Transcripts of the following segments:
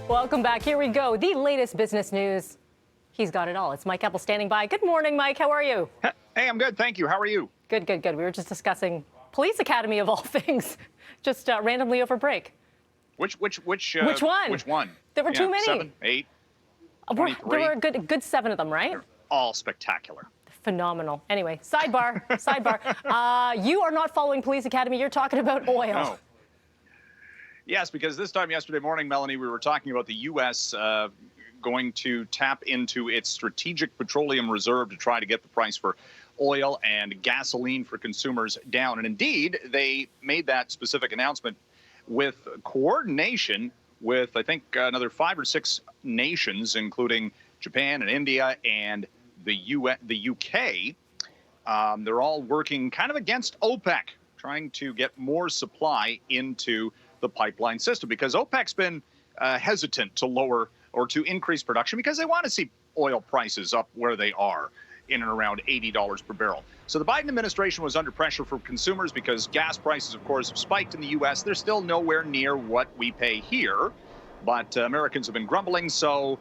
Welcome back. Here we go. The latest business news. He's got it all. It's Mike Eppel standing by. Good morning, Mike. How are you? Hey, I'm good. Thank you. How are you? Good, good, good. We were just discussing Police Academy of all things, just randomly over break. Which one? Which one? There were too many. 7, 8, There 23. were a good 7 of them, right? They're all spectacular. Phenomenal. Anyway, sidebar, sidebar. You are not following Police Academy. You're talking about oil. No. Yes, because this time yesterday morning, Melanie, we were talking about the U.S. Going to tap into its strategic petroleum reserve to try to get the price for oil and gasoline for consumers down. And indeed, they made that specific announcement with coordination with, I think, another 5 or 6 nations, including Japan and India and the UK. They're all working kind of against OPEC, trying to get more supply into the pipeline system, because OPEC's been hesitant to lower or to increase production because they want to see oil prices up where they are, in and around $80 per barrel. So the Biden administration was under pressure from consumers because gas prices, of course, have spiked in the U.S. They're still nowhere near what we pay here, but Americans have been grumbling, so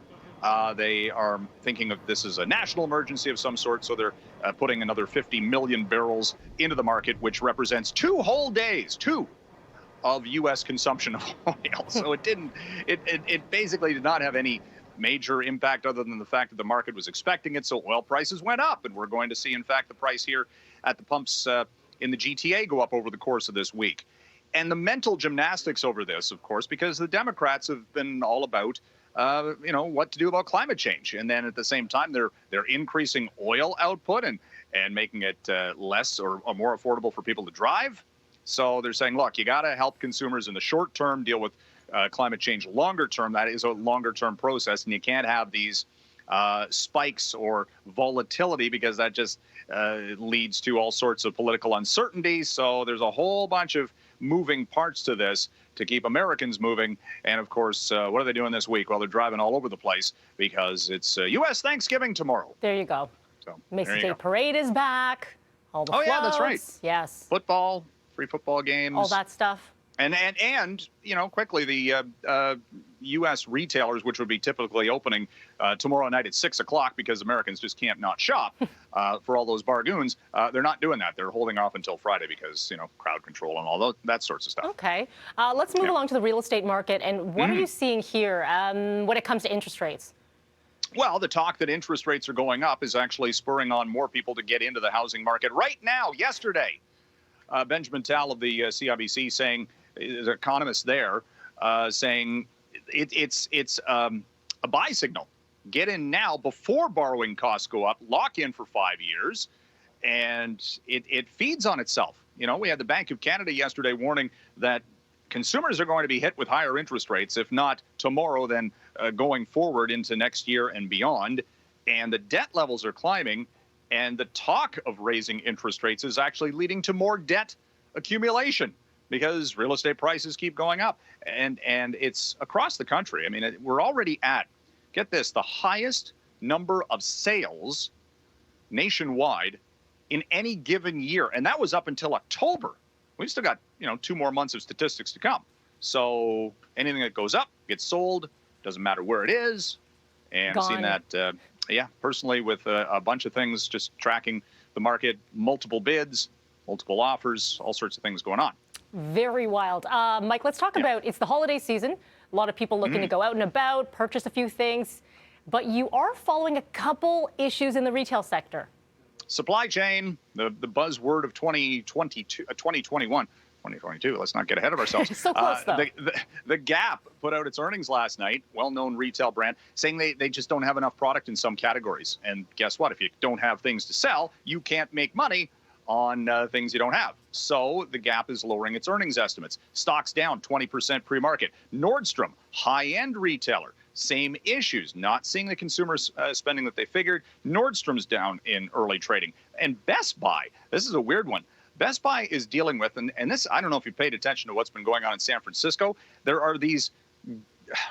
they are thinking of this as a national emergency of some sort, so they're putting another 50 million barrels into the market, which represents 2 whole days, of U.S. consumption of oil. So it basically did not have any major impact other than the fact that the market was expecting it. So oil prices went up, and we're going to see, in fact, the price here at the pumps in the GTA go up over the course of this week. And the mental gymnastics over this, of course, because the Democrats have been all about what to do about climate change. And then at the same time, they're increasing oil output and making it less or more affordable for people to drive. So they're saying, look, you got to help consumers in the short term deal with climate change longer term. That is a longer term process, and you can't have these spikes or volatility, because that just leads to all sorts of political uncertainty. So there's a whole bunch of moving parts to this to keep Americans moving. And of course, what are they doing this week? Well, they're driving all over the place because it's U.S. Thanksgiving tomorrow. There you go. So Macy's Day Parade is back. All the floats. Yeah, that's right. Yes. Football, free football games. All that stuff. And quickly, the U.S. retailers, which would be typically opening tomorrow night at 6 o'clock, because Americans just can't not shop for all those bargoons, they're not doing that. They're holding off until Friday because, crowd control and all that sorts of stuff. Okay. Let's move along to the real estate market. And what are you seeing here when it comes to interest rates? Well, the talk that interest rates are going up is actually spurring on more people to get into the housing market right now. Yesterday, Benjamin Tal of the CIBC saying, the economist there, saying it's a buy signal. Get in now before borrowing costs go up. Lock in for 5 years, and it feeds on itself. We had the Bank of Canada yesterday warning that consumers are going to be hit with higher interest rates, if not tomorrow, then going forward into next year and beyond. And the debt levels are climbing, and the talk of raising interest rates is actually leading to more debt accumulation, because real estate prices keep going up, and it's across the country. I mean, we're already at, get this, the highest number of sales nationwide in any given year, and that was up until October. We've still got 2 more months of statistics to come. So anything that goes up gets sold, doesn't matter where it is. And I've seen that, personally, with a bunch of things, just tracking the market, multiple bids, multiple offers, all sorts of things going on. Very wild. Mike, let's talk about, it's the holiday season. A lot of people looking to go out and about, purchase a few things. But you are following a couple issues in the retail sector. Supply chain, the buzzword of 2022, let's not get ahead of ourselves. So close, though. The Gap put out its earnings last night, well-known retail brand, saying they just don't have enough product in some categories. And guess what? If you don't have things to sell, you can't make money on things you don't have. So the Gap is lowering its earnings estimates. Stocks down 20% pre-market. Nordstrom, high-end retailer, same issues, not seeing the consumer spending that they figured. Nordstrom's down in early trading. And Best Buy, this is a weird one. Best Buy is dealing with, and this, I don't know if you paid attention to what's been going on in San Francisco. There are these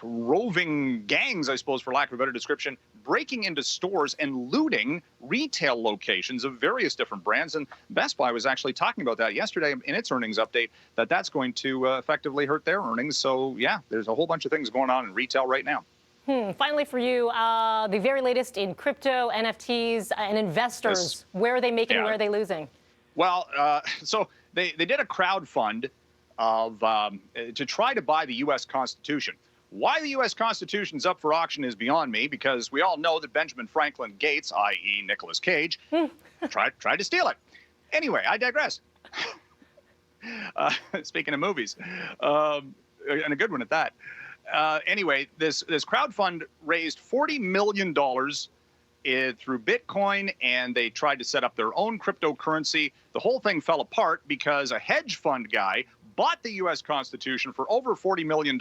roving gangs, I suppose, for lack of a better description, breaking into stores and looting retail locations of various different brands. And Best Buy was actually talking about that yesterday in its earnings update, that that's going to effectively hurt their earnings. So, yeah, there's a whole bunch of things going on in retail right now. Finally, for you, the very latest in crypto, NFTs, and investors. Where are they making? Where are they losing? Well, so they did a crowdfund of to try to buy the U.S. Constitution. Why the U.S. Constitution is up for auction is beyond me, because we all know that Benjamin Franklin Gates, i.e. Nicolas Cage, tried to steal it. Anyway, I digress. Speaking of movies, and a good one at that. Anyway, this crowdfund raised $40 million through Bitcoin, and they tried to set up their own cryptocurrency. The whole thing fell apart because a hedge fund guy bought the U.S. Constitution for over $40 million,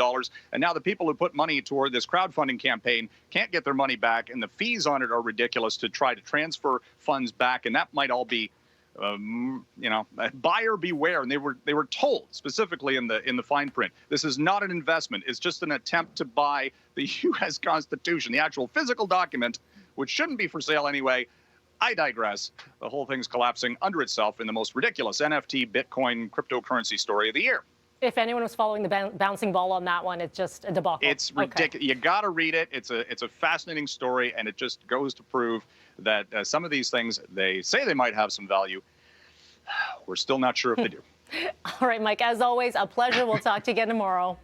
and now the people who put money toward this crowdfunding campaign can't get their money back, and the fees on it are ridiculous to try to transfer funds back, and that might all be, buyer beware. And they were told specifically in the fine print, this is not an investment. It's just an attempt to buy the U.S. Constitution, the actual physical document, which shouldn't be for sale anyway. I digress. The whole thing's collapsing under itself in the most ridiculous NFT, Bitcoin, cryptocurrency story of the year. If anyone was following the bouncing ball on that one, it's just a debacle. It's ridiculous. You got to read it. It's a fascinating story, and it just goes to prove that some of these things, they say they might have some value. We're still not sure if they do. All right, Mike, as always, a pleasure. We'll talk to you again tomorrow.